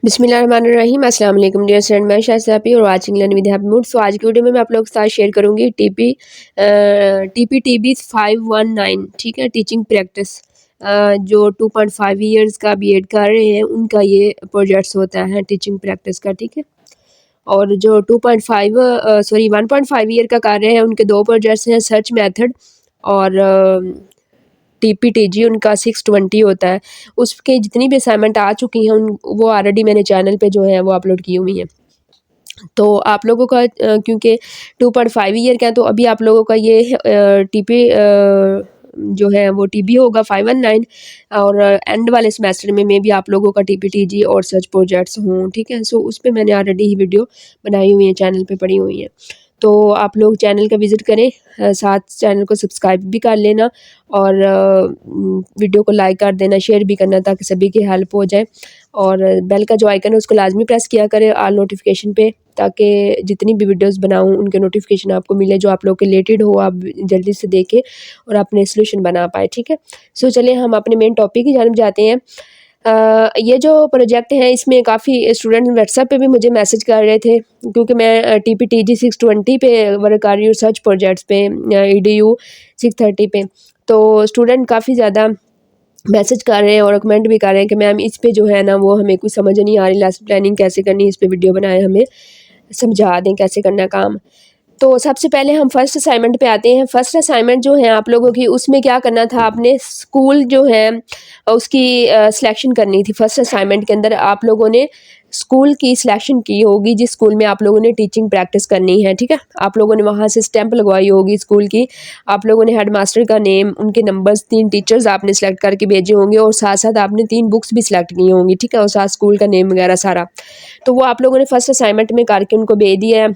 बिस्मिल्लाहिर्रहमानिर्रहीम अस्सलाम वालेकुम डियर स्टूडेंट, मैं शायद हैप्पी और watching learn with happy mood. So आज की वीडियो में मैं आप लोगों के साथ शेयर करूंगी टीपी 519, ठीक है, टीचिंग प्रैक्टिस। जो 2.5 ईयर्स का बीएड कर रहे हैं उनका ये प्रोजेक्ट्स होता है टीचिंग प्रैक्टिस का, ठीक है। और जो 1.5 ईयर का कर रहे हैं उनके दो प्रोजेक्ट्स हैं, सर्च मेथड और टीपीटीजी उनका 620 होता है। उसके जितनी भी असाइनमेंट आ चुकी हैं उन वो ऑलरेडी मैंने चैनल पे जो है वो अपलोड की हुई हैं। तो आप लोगों का क्योंकि 2.5 ईयर का है तो अभी आप लोगों का ये टीपी जो है वो टीबी होगा 519 और एंड वाले सेमेस्टर में मे भी आप लोगों का टीपीटीजी और सर्च प्रोजेक्ट्स हों, ठीक है। सो उस पर मैंने ऑलरेडी ही वीडियो बनाई हुई है, चैनल पे पड़ी हुई हैं। तो आप लोग चैनल का विज़िट करें, साथ चैनल को सब्सक्राइब भी कर लेना और वीडियो को लाइक कर देना, शेयर भी करना ताकि सभी की हेल्प हो जाए। और बेल का जो आइकन है उसको लाजमी प्रेस किया करें ऑल नोटिफिकेशन पे, ताकि जितनी भी वीडियोस बनाऊं उनके नोटिफिकेशन आपको मिले, जो आप लोग के रिलेटेड हो, आप जल्दी से देखें और अपने सोल्यूशन बना पाए, ठीक है। सो चलिए हम अपने मेन टॉपिक की जानब जाते हैं। ये जो प्रोजेक्ट है इसमें काफ़ी स्टूडेंट व्हाट्सएप पे भी मुझे मैसेज कर रहे थे, क्योंकि मैं टीपीटीजी 620 पे वर्क कर रही हूँ, सर्च प्रोजेक्ट्स पे, EDU 630 पे। तो स्टूडेंट काफ़ी ज़्यादा मैसेज कर रहे हैं और कमेंट भी कर रहे हैं कि मैम इस पे जो है ना वो हमें कुछ समझ नहीं आ रही, लेसन प्लानिंग कैसे करनी, इस पे वीडियो बनाए, हमें समझा दें कैसे करना काम। तो सबसे पहले हम फर्स्ट असाइनमेंट पे आते हैं। फर्स्ट असाइनमेंट जो है आप लोगों की, उसमें क्या करना था, आपने स्कूल जो है उसकी सिलेक्शन करनी थी। फर्स्ट असाइनमेंट के अंदर आप लोगों ने स्कूल की सिलेक्शन की होगी जिस स्कूल में आप लोगों ने टीचिंग प्रैक्टिस करनी है, ठीक है। आप लोगों ने वहाँ से स्टैंप लगवाई होगी स्कूल की। आप लोगों ने हेड मास्टर का नेम, उनके नंबर्स, 3 टीचर्स आपने सेलेक्ट करके भेजे होंगे और साथ साथ आपने 3 बुक्स भी सिलेक्ट की होंगी, ठीक है, और साथ स्कूल का नेम वगैरह सारा। तो वो आप लोगों ने फर्स्ट असाइनमेंट में करके उनको भेज दिया है,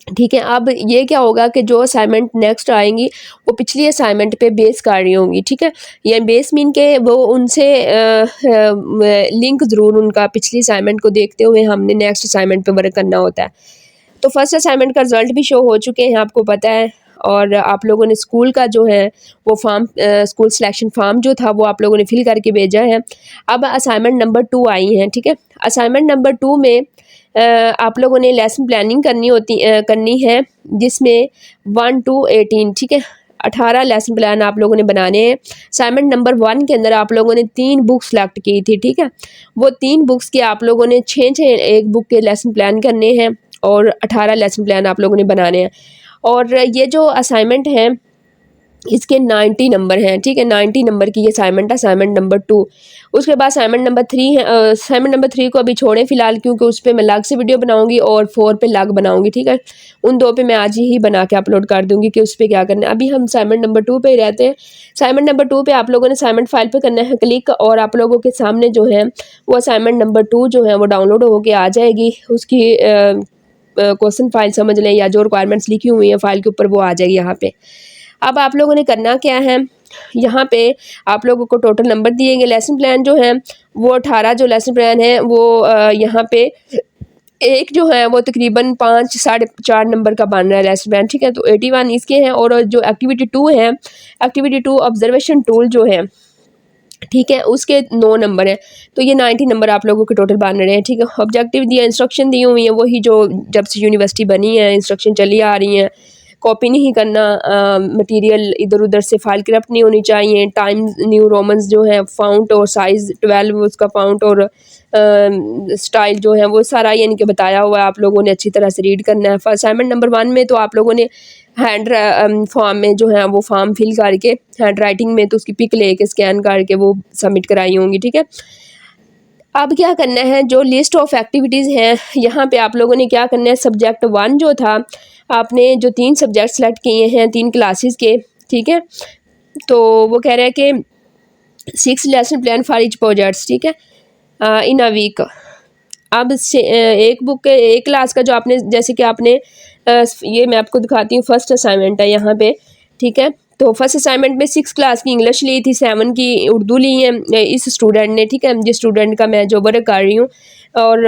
ठीक है। अब ये क्या होगा कि जो असाइनमेंट नेक्स्ट आएंगी वो पिछली असाइनमेंट पे बेस कर रही होंगी, ठीक है। ये बेस मीन के वो उनसे लिंक ज़रूर उनका पिछली असाइनमेंट को देखते हुए हमने नेक्स्ट असाइनमेंट पे वर्क करना होता है। तो फर्स्ट असाइनमेंट का रिजल्ट भी शो हो चुके हैं, आपको पता है। और आप लोगों ने स्कूल का जो है वो फॉर्म, स्कूल सिलेक्शन फॉर्म जो था वो आप लोगों ने फिल करके भेजा है। अब असाइनमेंट नंबर 2 आई है, ठीक है। असाइनमेंट नंबर 2 में आप लोगों ने लेसन प्लानिंग करनी है, जिसमें 1 to 18, ठीक है, 18 लेसन प्लान आप लोगों ने बनाने हैं। असाइनमेंट नंबर 1 के अंदर आप लोगों ने 3 बुक्स सेलेक्ट की थी, ठीक है। वो 3 बुक्स के आप लोगों ने 6 एक बुक के लेसन प्लान करने हैं और 18 लेसन प्लान आप लोगों ने बनाने हैं। और ये जो असाइनमेंट है इसके 90 नंबर हैं, ठीक है। 90 नंबर की ये असाइनमेंट है, असाइनमेंट नंबर 2। उसके बाद असाइनमेंट नंबर 3 है। असाइनमेंट नंबर 3 को अभी छोड़ें फिलहाल, क्योंकि उस पर मैं अलग से वीडियो बनाऊंगी और 4 पे अलग बनाऊंगी, ठीक है। उन 2 पे मैं आज ही बना के अपलोड कर दूंगी कि उस पर क्या करना है। अभी हम असाइनमेंट नंबर 2 पे ही रहते हैं। असाइनमेंट नंबर 2 पे आप लोगों ने असाइनमेंट फाइल पे करना है क्लिक, और आप लोगों के सामने जो है वो असाइनमेंट नंबर 2 जो है वो डाउनलोड होके आ जाएगी। उसकी क्वेश्चन फाइल समझ लें या जो रिक्वायरमेंट्स लिखी हुई हैं फाइल के ऊपर वो आ जाएगी यहाँ पे। अब आप लोगों ने करना क्या है, यहाँ पे आप लोगों को टोटल नंबर दिए गए। लेसन प्लान जो है वो 18 जो लेसन प्लान है वो यहाँ पे एक जो है वो तकरीबन 5 साढ़े 4 नंबर का बन रहा है लेसन प्लान, ठीक है। तो 81 इसके हैं। और जो एक्टिविटी 2 है, एक्टिविटी 2 ऑब्जर्वेशन टूल जो है, ठीक है, उसके 9 नंबर हैं। तो ये 90 नंबर आप लोगों के टोटल बन रहे हैं, ठीक है। ऑब्जेक्टिव दिया, इंस्ट्रक्शन दी हुई है वही जो जब से यूनिवर्सिटी बनी है इंस्ट्रक्शन चली आ रही हैं। कॉपी नहीं करना, मटेरियल इधर उधर से फाइल करप्ट नहीं होनी चाहिए। टाइम न्यू रोमन्स जो है, फाउंट और साइज़ 12 उसका फाउंट और स्टाइल जो है वो सारा यानी कि बताया हुआ है, आप लोगों ने अच्छी तरह से रीड करना है। असाइनमेंट नंबर 1 में तो आप लोगों ने हैंड फॉर्म में जो है वो फॉर्म फिल करके हैंड राइटिंग में तो उसकी पिक लेके स्कैन करके वो सबमिट कराई होंगी, ठीक है। अब क्या करना है, जो लिस्ट ऑफ एक्टिविटीज़ हैं यहाँ पे आप लोगों ने क्या करना है, सब्जेक्ट 1 जो था आपने जो 3 सब्जेक्ट सेलेक्ट किए हैं 3 क्लासेस के, ठीक है। तो वो कह रहा है कि 6 lesson plan for each projects, ठीक है, इन अ वीक। अब से एक बुक के एक क्लास का जो आपने, जैसे कि आपने ये मैं आपको दिखाती हूँ, फर्स्ट असाइनमेंट है यहाँ पे, ठीक है। तो फर्स्ट असाइनमेंट में 6 क्लास की इंग्लिश ली थी, 7 की उर्दू ली है इस स्टूडेंट ने, ठीक है, जिस स्टूडेंट का मैं जो वर्क कर रही हूँ। और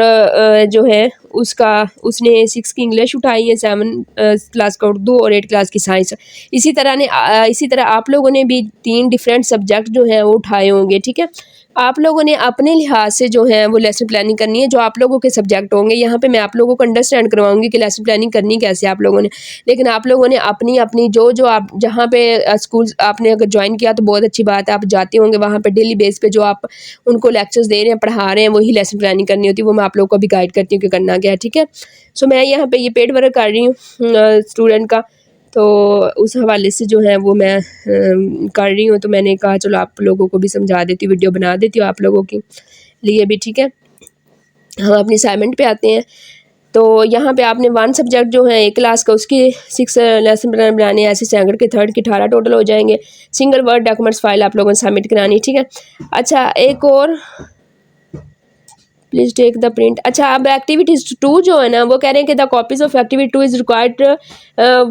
जो है उसने 6 की इंग्लिश उठाई है, 7 क्लास का उर्दू और 8 क्लास की साइंस। इसी तरह आप लोगों ने भी 3 डिफरेंट सब्जेक्ट जो हैं वो उठाए होंगे, ठीक है। आप लोगों ने अपने लिहाज से जो है वो लेसन प्लानिंग करनी है, जो आप लोगों के सब्जेक्ट होंगे। यहाँ पे मैं आप लोगों को अंडरस्टैंड करवाऊंगी कि लेसन प्लानिंग करनी कैसे आप लोगों ने, लेकिन आप लोगों ने अपनी अपनी जो आप जहाँ पे स्कूल आपने अगर ज्वाइन किया तो बहुत अच्छी बात है, आप जाते होंगे वहाँ पे डेली बेस पे जो आप उनको लेक्चर्स दे रहे हैं, पढ़ा रहे हैं, वही लेसन प्लानिंग करनी होती है। वो मैं आप लोगों को भी गाइड करती हूँ कि करना क्या है, ठीक है। सो मैं यहाँ पे ये पेड वर्क कर रही हूँ स्टूडेंट का, तो उस हवाले से जो है वो मैं कर रही हूँ। तो मैंने कहा चलो आप लोगों को भी समझा देती हूँ, वीडियो बना देती हूँ आप लोगों के लिए भी, ठीक है। हम अपनी असाइनमेंट पे आते हैं। तो यहाँ पे आपने 1 सब्जेक्ट जो है एक क्लास का उसके 6 लेसन प्लान बनाने हैं, ऐसे सेकंड के थर्ड के 18 टोटल हो जाएंगे। सिंगल वर्ड डॉक्यूमेंट्स फाइल आप लोगों ने सबमिट करानी है, ठीक है। अच्छा एक और, प्लीज टेक द प्रिंट। अच्छा अब एक्टिविटीज 2 जो है ना वो कह रहे हैं कि the copies of activity 2 is required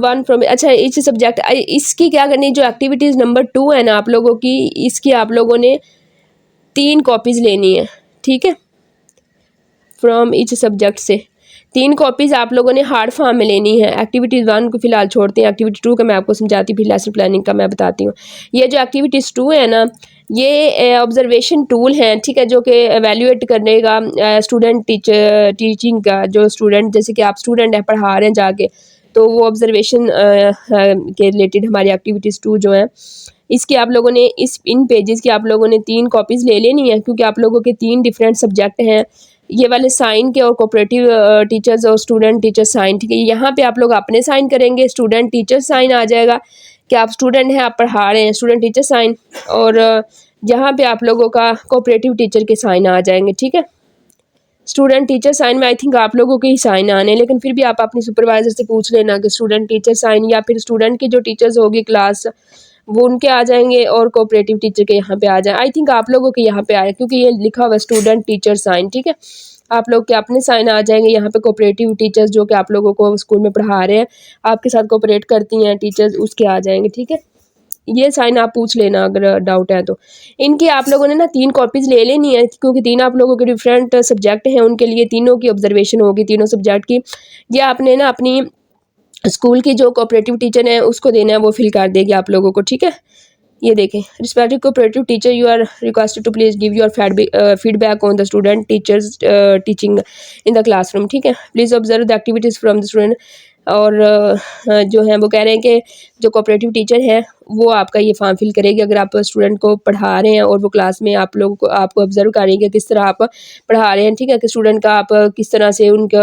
1 from, अच्छा इस सब्जेक्ट, इसकी क्या करनी है, जो एक्टिविटीज नंबर 2 है ना आप लोगों की, इसकी आप लोगों ने 3 कॉपीज लेनी है, ठीक है, फ्रॉम इच सब्जेक्ट से 3 कॉपीज आप लोगों ने हार्ड फॉर्म में लेनी है। एक्टिविटीज़ 1 को फिलहाल छोड़ते हैं, एक्टिविटी 2 का मैं आपको समझाती हूँ, फिर लेसन प्लानिंग का मैं बताती हूँ। ये जो एक्टिविटीज़ 2 है ना, ये ऑब्जर्वेशन टूल है, ठीक है, जो कि एवेल्यूएट करने का स्टूडेंट टीचिंग का, जो स्टूडेंट जैसे कि आप स्टूडेंट है पढ़ा रहे हैं जाके, तो वो ऑब्जर्वेशन के रिलेटेड हमारी एक्टिविटीज़ 2 जो है, इसकी आप लोगों ने इन पेजेस की आप लोगों ने 3 कॉपीज़ ले लेनी है, क्योंकि आप लोगों के 3 डिफरेंट सब्जेक्ट हैं, ये वाले साइन के और कोऑपरेटिव टीचर्स और स्टूडेंट टीचर साइन, ठीक है। यहाँ पे आप लोग अपने साइन करेंगे, स्टूडेंट टीचर साइन आ जाएगा कि आप स्टूडेंट हैं, आप पढ़ा रहे हैं, स्टूडेंट टीचर साइन, और यहाँ पे आप लोगों का कोऑपरेटिव टीचर के साइन आ जाएंगे, ठीक है। स्टूडेंट टीचर साइन में आई थिंक आप लोगों के ही साइन आने, लेकिन फिर भी आप अपनी सुपरवाइजर से पूछ लेना कि स्टूडेंट टीचर साइन या फिर स्टूडेंट की जो टीचर्स होगी क्लास वो उनके आ जाएंगे और कोऑपरेटिव टीचर के यहाँ पे आ जाए। आई थिंक आप लोगों के यहाँ पे आए, क्योंकि ये लिखा हुआ स्टूडेंट टीचर साइन, ठीक है। आप लोग के अपने साइन आ जाएंगे, यहाँ पे कोऑपरेटिव टीचर्स जो कि आप लोगों को स्कूल में पढ़ा रहे हैं, आपके साथ कोऑपरेट करती हैं टीचर्स, उसके आ जाएंगे, ठीक है। ये साइन आप पूछ लेना अगर डाउट है तो। इनकी आप लोगों ने ना 3 कॉपीज़ ले लेनी है, क्योंकि 3 आप लोगों के डिफरेंट सब्जेक्ट हैं, उनके लिए तीनों की ऑब्जर्वेशन होगी, तीनों सब्जेक्ट की। ये आपने ना अपनी स्कूल की जो कोऑपरेटिव टीचर है उसको देना है, वो फिल कर देगी आप लोगों को, ठीक है। ये देखें, respective cooperative teacher you are requested to please give your feedback on the student teachers teaching in the classroom, ठीक है। Please observe the activities from the student. और जो है वो कह रहे हैं कि जो कोऑपरेटिव टीचर है वो आपका ये फॉर्म फिल करेगी अगर आप स्टूडेंट को पढ़ा रहे हैं और वो क्लास में आप लोगों को आपको ऑब्जर्व करेंगे किस तरह आप पढ़ा रहे हैं, ठीक है, कि स्टूडेंट का आप किस तरह से उनका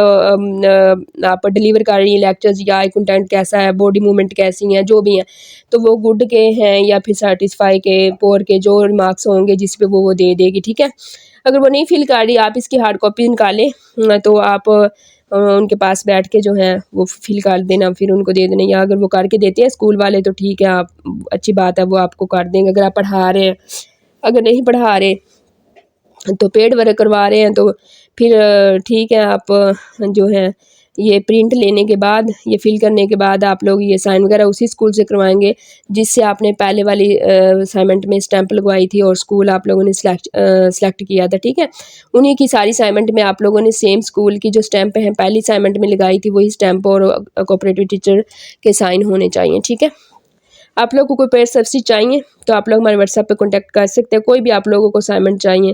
आप डिलीवर कर रही हैं लेक्चर्स, या कंटेंट कैसा है, बॉडी मूवमेंट कैसी हैं, जो भी हैं, तो वो गुड के हैं या फिर सेटिस्फाई के, पोर के, जो रिमार्क्स होंगे जिस पे वो दे देगी, ठीक है। अगर वो नहीं फिल कर रही, आप इसकी हार्ड कॉपी निकालें तो आप उनके पास बैठ के जो है वो फिल कर देना, फिर उनको दे देना, या अगर वो करके देते हैं स्कूल वाले तो ठीक है, आप अच्छी बात है, वो आपको कर देंगे अगर आप पढ़ा रहे हैं। अगर नहीं पढ़ा रहे तो पेड वर्क करवा रहे हैं तो फिर ठीक है, आप जो है ये प्रिंट लेने के बाद, ये फिल करने के बाद आप लोग ये साइन वगैरह उसी स्कूल से करवाएंगे जिससे आपने पहले वाली असाइनमेंट में स्टैंप लगवाई थी और स्कूल आप लोगों ने सेलेक्ट किया था, ठीक है। उन्हीं की सारी असाइनमेंट में आप लोगों ने सेम स्कूल की जो स्टैंप है पहली असाइनमेंट में लगाई थी वही स्टैंप और कोऑपरेटिव टीचर के साइन होने चाहिए, ठीक है। आप लोग को कोई पेड सर्विस चाहिए तो आप लोग हमारे व्हाट्सएप पे कॉन्टैक्ट कर सकते हैं। कोई भी आप लोगों को असाइनमेंट चाहिए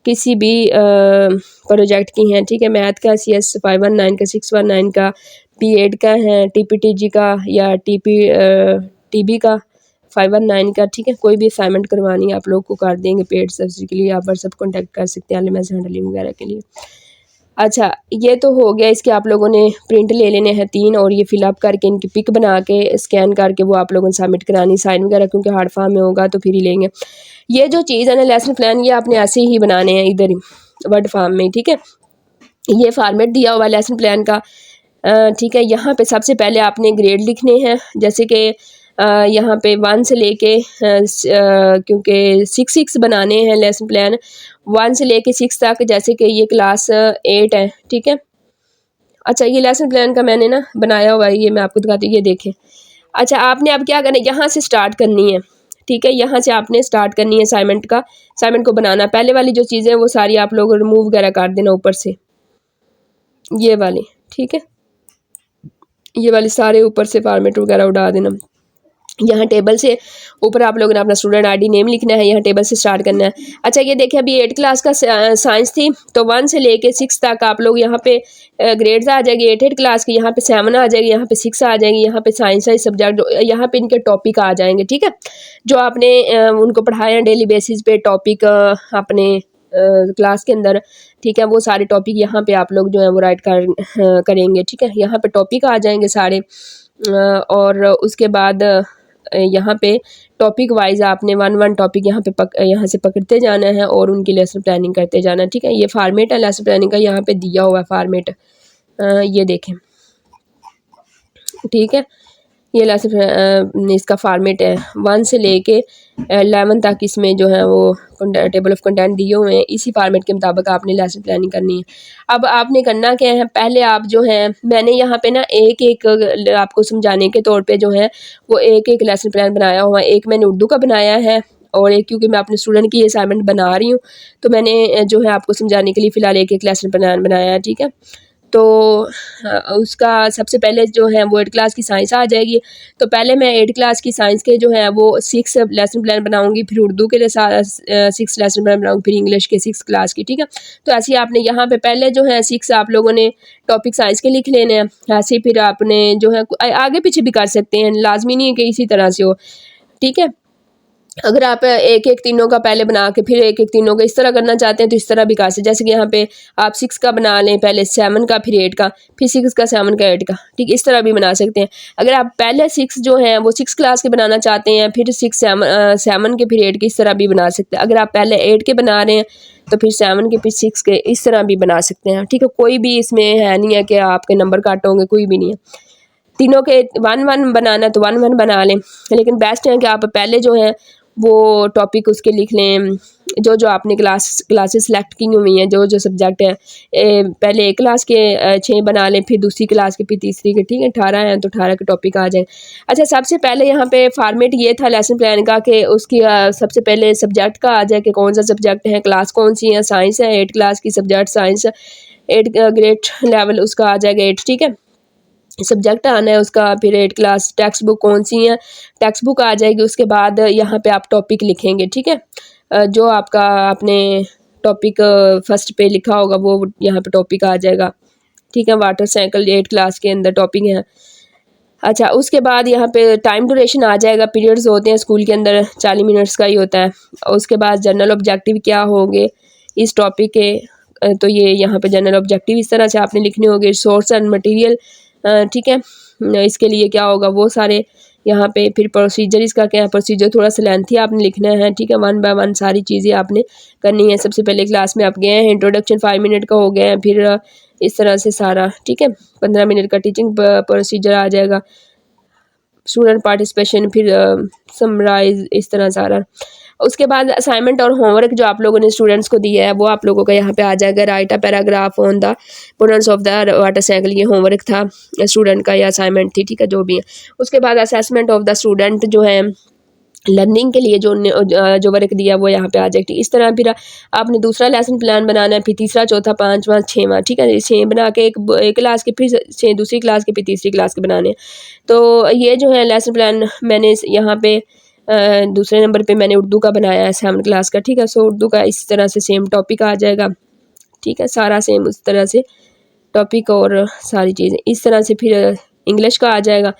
किसी भी प्रोजेक्ट की हैं, ठीक है, मैथ का CS 519 का, 619 का, P8 का है, TPTG का या TB का 519 का, ठीक है। कोई भी असाइनमेंट करवानी है आप लोग को कर देंगे पेड सर्विस के लिए, आप व्हाट्सएप कॉन्टैक्ट कर सकते हैं LMS हैंडलिंग वगैरह के लिए। अच्छा ये तो हो गया, इसके आप लोगों ने प्रिंट ले लेने हैं 3 और ये फिलअप करके इनकी पिक बना के स्कैन करके वो आप लोगों ने सबमिट करानी, साइन वगैरह क्योंकि हार्ड फॉर्म में होगा तो फिर ही लेंगे। ये जो चीज़ है ना लेसन प्लान, ये आपने ऐसे ही बनाने हैं इधर ही वर्ड फॉर्म में, ठीक है। ये फॉर्मेट दिया हुआ लेसन प्लान का, ठीक है। यहाँ पे सबसे पहले आपने ग्रेड लिखने हैं, जैसे कि यहाँ पे 1 से लेके क्योंकि 6 बनाने हैं लेसन प्लान 1 से लेके 6 तक, जैसे कि ये क्लास 8 है, ठीक है। अच्छा ये लेसन प्लान का मैंने ना बनाया हुआ है, ये मैं आपको दिखाती हूँ, ये देखें। अच्छा आपने अब क्या करना है, यहाँ से स्टार्ट करनी है, ठीक है, यहाँ से आपने स्टार्ट करनी है असाइनमेंट को बनाना। पहले वाली जो चीज़ें हैं वो सारी आप लोग रिमूव वगैरह कर देना ऊपर से, ये वाली, ठीक है, ये वाली सारे ऊपर से फॉर्मेट वगैरह उड़ा देना। यहाँ टेबल से ऊपर आप लोगों ने अपना स्टूडेंट आईडी नेम लिखना है, यहाँ टेबल से स्टार्ट करना है। अच्छा ये देखिए अभी 8 क्लास का साइंस थी, तो 1 से लेके 6 तक आप लोग यहाँ पे ग्रेड्स आ जाएगी। 8 क्लास की यहाँ पे 7 आ जाएगी, यहाँ पे 6 आ जाएगी, यहाँ पे साइंस है सब्जेक्ट, यहाँ पे इनके टॉपिक आ जाएंगे। ठीक है, जो आपने उनको पढ़ाया डेली बेसिस पे टॉपिक अपने क्लास के अंदर, ठीक है, वो सारे टॉपिक यहाँ पे आप लोग जो है वो राइट करेंगे। ठीक है, यहाँ पे टॉपिक आ जाएंगे सारे, और उसके बाद यहाँ पे टॉपिक वाइज आपने 1 टॉपिक यहाँ पे यहाँ से पकड़ते जाना है और उनकी लेसन प्लानिंग करते जाना है। ठीक है, ये फार्मेट है लेसन प्लानिंग का, यहाँ पे दिया हुआ है फार्मेट, ये देखें। ठीक है, ये लेसन इसका फार्मेट है 1 से लेके 11 तक, इसमें जो है वो टेबल ऑफ कंटेंट दिए हुए हैं। इसी फार्मेट के मुताबिक आपने लेसन प्लानिंग करनी है। अब आपने करना क्या है, पहले आप जो है, मैंने यहाँ पे ना एक एक आपको समझाने के तौर पे जो है वो एक एक लेसन प्लान बनाया हुआ है। एक मैंने उर्दू का बनाया है, और एक क्योंकि मैं अपने स्टूडेंट की असाइनमेंट बना रही हूँ, तो मैंने जो है आपको समझाने के लिए फ़िलहाल एक एक लेसन प्लान बनाया है। ठीक है, तो उसका सबसे पहले जो है वो 8 क्लास की साइंस आ जाएगी। तो पहले मैं 8 क्लास की साइंस के जो है वो 6 लेसन प्लान बनाऊंगी, फिर उर्दू के लिए 6 लेसन प्लान बनाऊंगी, फिर इंग्लिश के 6 क्लास की। ठीक है, तो ऐसे ही आपने यहाँ पे पहले जो है 6 आप लोगों ने टॉपिक साइंस के लिख लेने हैं। ऐसे फिर आपने जो है आगे पीछे भी कर सकते हैं, लाजमी नहीं है कि इसी तरह से हो। ठीक है, अगर आप एक एक तीनों का पहले बना के फिर एक एक तीनों का इस तरह करना चाहते हैं तो इस तरह भी कर सकते। जैसे कि यहाँ पे आप 6 का बना लें, पहले 7 का, फिर 8 का, फिर 6 का, 7 का, 8 का। ठीक, इस तरह भी बना सकते हैं। अगर आप पहले 6 जो है वो 6 क्लास के बनाना चाहते हैं, फिर 7 के, फिर 8 के, इस तरह भी बना सकते हैं। अगर आप पहले 8 के बना रहे हैं तो फिर 7 के, फिर 6 के, इस तरह भी बना सकते हैं। ठीक है, कोई भी इसमें है नहीं है कि आपके नंबर काट होंगे, कोई भी नहीं है। तीनों के 1 बनाना तो 1 बना लें, लेकिन बेस्ट है कि आप पहले जो है वो टॉपिक उसके लिख लें, जो जो आपने क्लासेस सेलेक्ट की हुई हैं, जो जो सब्जेक्ट है, पहले एक क्लास के 6 बना लें, फिर दूसरी क्लास के, फिर तीसरी के। ठीक है, 18 हैं तो 18 के टॉपिक आ जाए। अच्छा, सबसे पहले यहाँ पे फॉर्मेट ये था लेसन प्लान का कि उसकी सबसे पहले सब्जेक्ट का आ जाए कि कौन सा सब्जेक्ट है, क्लास कौन सी है, साइंस है, 8 क्लास की सब्जेक्ट साइंस, 8 ग्रेड लेवल उसका आ जाएगा 8। ठीक है, सब्जेक्ट आना है उसका, फिर 8 क्लास टेक्स्ट बुक कौन सी है, टेक्स्ट बुक आ जाएगी। उसके बाद यहाँ पे आप टॉपिक लिखेंगे। ठीक है, जो आपका आपने टॉपिक फर्स्ट पे लिखा होगा वो यहाँ पे टॉपिक आ जाएगा। ठीक है, वाटर साइकिल 8 क्लास के अंदर टॉपिक है। अच्छा, उसके बाद यहाँ पे टाइम ड्यूरेशन आ जाएगा, पीरियड्स होते हैं स्कूल के अंदर 40 मिनट्स का ही होता है। उसके बाद जनरल ऑब्जेक्टिव क्या होंगे इस टॉपिक के, तो ये यहाँ पे जनरल ऑब्जेक्टिव इस तरह से आपने लिखने होंगे। सोर्स एंड मटेरियल, ठीक है, इसके लिए क्या होगा वो सारे यहाँ पे। फिर प्रोसीजर, इसका क्या है, प्रोसीजर थोड़ा सा लेंथी आपने लिखना है। ठीक है, 1 बाय 1 सारी चीज़ें आपने करनी है। सबसे पहले क्लास में आप गए हैं, इंट्रोडक्शन 5 मिनट का हो गया है, फिर इस तरह से सारा। ठीक है, 15 मिनट का टीचिंग प्रोसीजर आ जाएगा, स्टूडेंट पार्टिसिपेशन, फिर समराइज, इस तरह सारा। उसके बाद असाइनमेंट और होमवर्क जो आप लोगों ने स्टूडेंट्स को दिया है वो आप लोगों का यहाँ पे आ जाएगा। Right a paragraph on the importance of the water cycle, ये होमवर्क था स्टूडेंट का या असाइनमेंट थी। ठीक है, जो भी है। उसके बाद असेसमेंट ऑफ द स्टूडेंट जो है लर्निंग के लिए जो वर्क दिया वो यहाँ पे आ जाएगी। इस तरह फिर आपने दूसरा लेसन प्लान बनाना है, फिर तीसरा, चौथा, 5वां, 6वां। ठीक है, 6 बना के एक क्लास के, फिर 6 दूसरी क्लास के, फिर तीसरी क्लास के बनाने। तो ये जो है लेसन प्लान मैंने यहाँ पे दूसरे नंबर पे मैंने उर्दू का बनाया है 7 क्लास का। ठीक है, सो उर्दू का इस तरह से सेम टॉपिक आ जाएगा। ठीक है, सारा सेम उस तरह से टॉपिक और सारी चीज़ें इस तरह से। फिर इंग्लिश का आ जाएगा,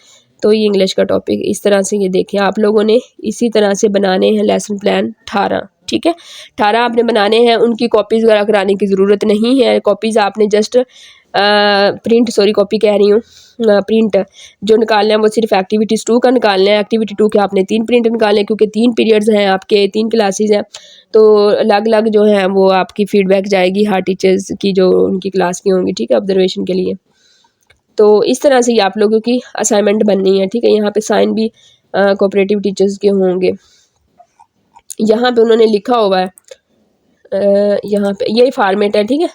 तो ये इंग्लिश का टॉपिक इस तरह से। ये देखें आप लोगों ने इसी तरह से बनाने हैं लेसन प्लान 18। ठीक है, 18 आपने बनाने हैं। उनकी कॉपीज़ वगैरह कराने की ज़रूरत नहीं है। कॉपीज़ आपने जस्ट कॉपी कह रही हूँ, प्रिंट जो निकालना है वो सिर्फ एक्टिविटीज़ 2 का निकालना है। एक्टिविटी 2 के आपने 3 प्रिंट निकालने हैं, क्योंकि 3 पीरियड्स हैं आपके, 3 क्लासेस हैं, तो अलग अलग जो है वो आपकी फीडबैक जाएगी हर टीचर्स की जो उनकी क्लास की होंगी। ठीक है, ऑब्जर्वेशन के लिए। तो इस तरह से ये आप लोगों की असाइनमेंट बननी है। ठीक है, यहाँ पे साइन भी कोऑपरेटिव टीचर्स के होंगे। यहाँ पे उन्होंने लिखा हुआ है, यहाँ पे यही फॉर्मेट है। ठीक है,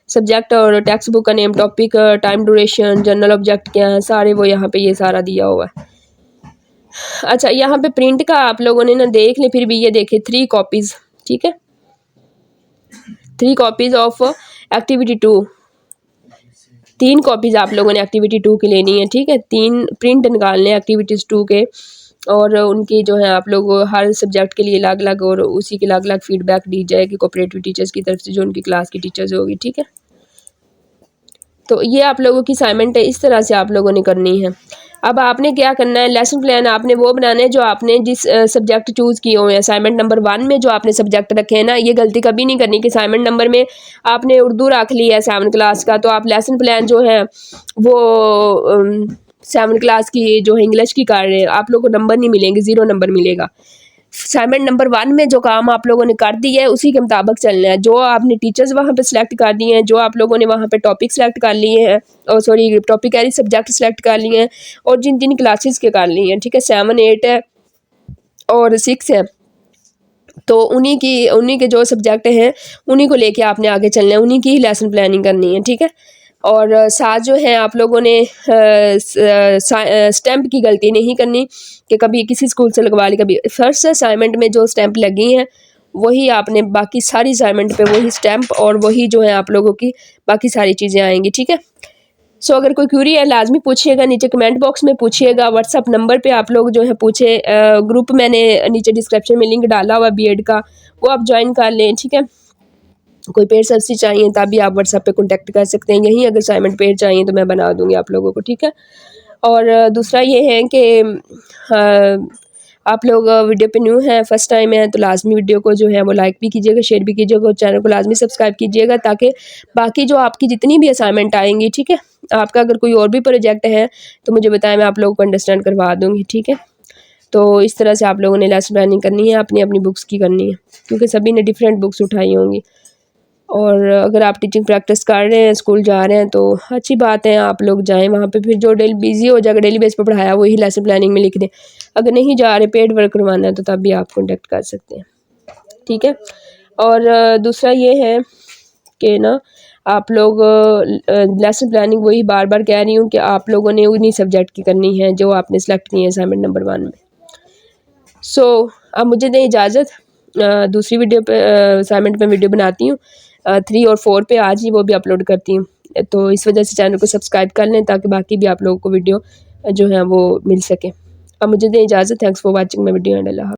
सब्जेक्ट और टेक्स्ट बुक का name, topic, time duration, general object क्या है, सारे वो यहाँ पे ये सारा दिया हुआ है। अच्छा, यहाँ पे प्रिंट का आप लोगों ने ना देख लें, फिर भी ये देखें 3 कॉपीज़। ठीक है, 3 कॉपीज़ ऑफ एक्टिविटी 2, 3 कॉपीज़ आप लोगों ने एक्टिविटी 2 की लेनी है। ठीक है, 3 प्रिंट निकालने एक्टिविटीज़ 2 के, और उनकी जो है आप लोग हर सब्जेक्ट के लिए अलग अलग और उसी के अलग अलग फीडबैक दी जाएगी कोऑपरेटिव टीचर्स की तरफ से जो उनकी क्लास की टीचर्स होगी, ठीक है। तो ये आप लोगों की असाइनमेंट है, इस तरह से आप लोगों ने करनी है। अब आपने क्या करना है, लेसन प्लान आपने वो बनाना है जो आपने जिस सब्जेक्ट चूज़ किए हुए हैं। असाइनमेंट नंबर 1 में जो आपने सब्जेक्ट रखे हैं ना, ये गलती कभी नहीं करनी कि असाइनमेंट नंबर में आपने उर्दू रख लिया है 7 क्लास का, तो आप लेसन प्लान जो है वो 7 क्लास की जो है इंग्लिश की कर रहे हैं, आप लोगों को नंबर नहीं मिलेंगे, 0 नंबर मिलेगा। असाइनमेंट नंबर 1 में जो काम आप लोगों ने कर दिया है उसी के मुताबिक चलना है। जो आपने टीचर्स वहाँ पे सिलेक्ट कर दिए हैं, जो आप लोगों ने वहाँ पे टॉपिक सेलेक्ट कर लिए हैं, और सॉरी टॉपिक कह रही सब्जेक्ट सेलेक्ट कर लिए हैं, और जिन जिन क्लासेस के कर लिए हैं, ठीक है, 7, 8 है और 6 है, तो उन्हीं के जो सब्जेक्ट हैं उन्हीं को लेके आपने आगे चलना है, उन्हीं की ही लेसन प्लानिंग करनी है, ठीक है। और साथ जो है आप लोगों ने स्टैम्प की गलती नहीं करनी कि कभी किसी स्कूल से लगवा ली, कभी फर्स्ट असाइनमेंट में जो स्टैम्प लगी हैं वही आपने बाकी सारी असाइनमेंट पे वही स्टैम्प और वही जो है आप लोगों की बाकी सारी चीज़ें आएंगी, ठीक है। सो अगर कोई क्यूरी है लाजमी पूछिएगा, नीचे कमेंट बॉक्स में पूछिएगा, व्हाट्सअप नंबर पे आप लोग जो है पूछे। ग्रुप मैंने नीचे डिस्क्रिप्शन में लिंक डाला हुआ बीएड का, वो आप ज्वाइन कर लें, ठीक है। कोई पेड सर्विस चाहिए तभी आप व्हाट्सएप पे कांटेक्ट कर सकते हैं। यहीं अगर असाइनमेंट पेड चाहिए तो मैं बना दूंगी आप लोगों को, ठीक है। और दूसरा ये है कि आप लोग वीडियो पे न्यू हैं, फर्स्ट टाइम है, तो लाजमी वीडियो को जो है वो लाइक भी कीजिएगा, शेयर भी कीजिएगा, और चैनल को लाजमी सब्सक्राइब कीजिएगा ताकि बाकी जो आपकी जितनी भी असाइनमेंट आएंगी, ठीक है, आपका अगर कोई और भी प्रोजेक्ट है तो मुझे बताएं, मैं आप लोगों को अंडरस्टैंड करवा दूँगी, ठीक है। तो इस तरह से आप लोगों ने लेसन प्लानिंग करनी है, अपनी अपनी बुक्स की करनी है, क्योंकि सभी ने डिफरेंट बुक्स उठाई होंगी। और अगर आप टीचिंग प्रैक्टिस कर रहे हैं, स्कूल जा रहे हैं, तो अच्छी बात है, आप लोग जाएं वहाँ पे, फिर जो डेली बिजी हो जाएगा, डेली बेस पे पढ़ाया वही लेसन प्लानिंग में लिख दें। अगर नहीं जा रहे, पेड वर्क करवाना है, तो तब भी आप कॉन्टेक्ट कर सकते हैं, ठीक है। और दूसरा ये है कि ना आप लोग लेसन प्लानिंग वही बार बार कह रही हूँ कि आप लोगों ने उन्हीं सब्जेक्ट की करनी है जो आपने सेलेक्ट किए हैं असाइनमेंट नंबर 1 में। सो अब मुझे दें इजाज़त, दूसरी वीडियो पे असाइनमेंट में वीडियो बनाती हूँ 3 और 4 पे, आज ही वो भी अपलोड करती हूँ। तो इस वजह से चैनल को सब्सक्राइब कर लें ताकि बाकी भी आप लोगों को वीडियो जो है वो मिल सके। अब मुझे दें इजाज़त, thanks for watching my video and अल्लाह हाफ़िज़।